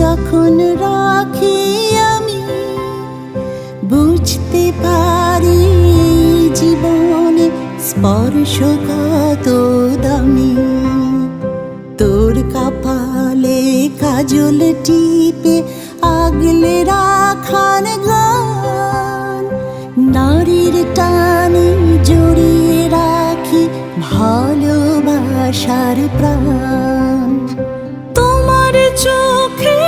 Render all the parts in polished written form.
যখন রাখি আমি বুঝতে পারি জীবনে স্পর্শ কত দামি। তোর কপালে কাজল টিপে আগলে রাখার গান, নারীর টানে জড়িয়ে রাখি ভালোবাসার প্রাণ। তোমার চোখে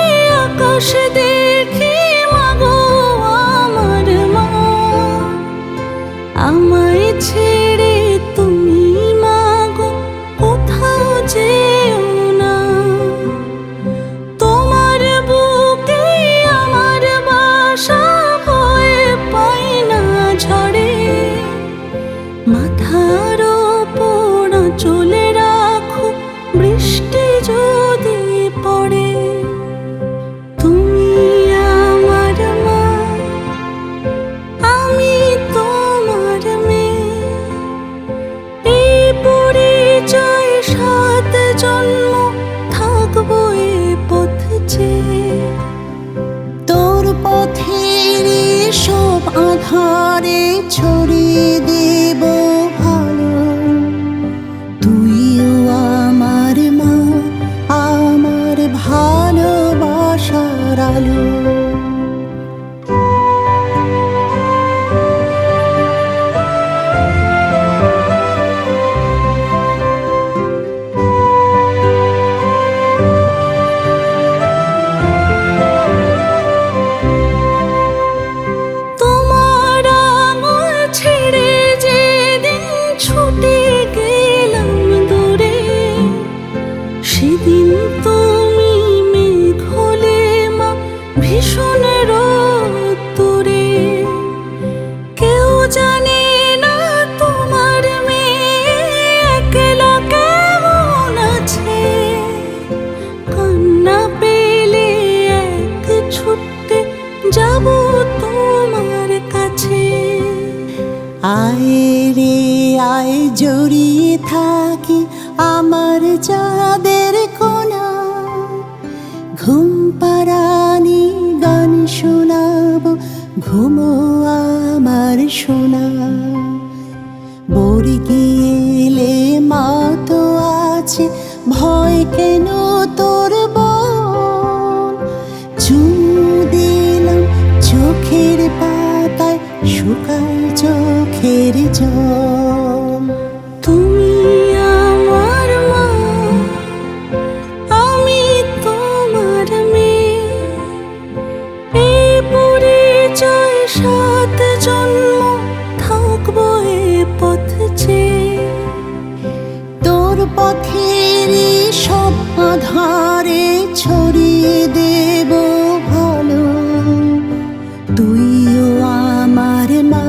আকাশ দেখি মাগো আমার মা, আমায় ছেড়ে তুমি মাগো কোথাও যেও না। তোমার বুকে আমার বাসা, ভয় পাই না ঝড়ে। মাথার ওপর চলে রাখো বৃষ্টি যদি পড়ে। তুমি আমার মা, আমি তোমার মেয়ে। এই পরিচয় 7 জন্ম থাকবো এ পথ চেয়ে। তোর পথের সব আধারে ছড়িয়ে দেব ভালো। তুইও আমার মা, আমার ভালোবাসার আলো। তোমার আঙুল ছেড়ে যেদিন ছুটে গেলাম দূরে, সেদিন তুমি মেঘ হলে মা ভীষণ রোদ্দুরে। কেউ জানে না তোমার মেয়ে একলা কেমন আছে। কান্না পেলে এক ছুটতে যাব তোমার কাছে। আয় রে আয়, জড়িয়ে থাকি আমার চাঁদের কোনা। ঘুম পাড়ানি গান শোনাবো, ঘুমো আমার সোনা। বরি গেলে মা তো আছে, ভয় কেন তোর বোন। চুমু দিলাম চোখের পাতায়, শুকায় চোখের জল। তুমি আমার মা, আমি তোমার মেয়ে। এই পরিচয় 7 জন্ম থাকবো এ পথ চেয়ে। তোর পথের সব আধারে ছড়িয়ে দেব ভালো। তুইও আমার মা,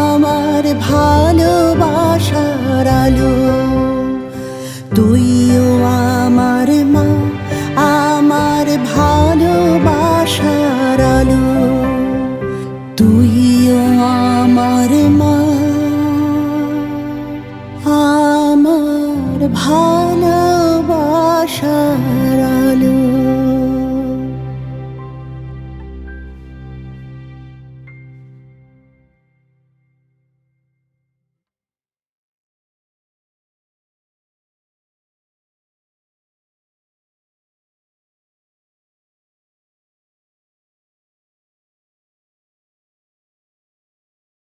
আমার ভালোবাসার আলো। তুইও আমার মা, আমার ভালোবাসার আলো। তুইও আমার মা, আমার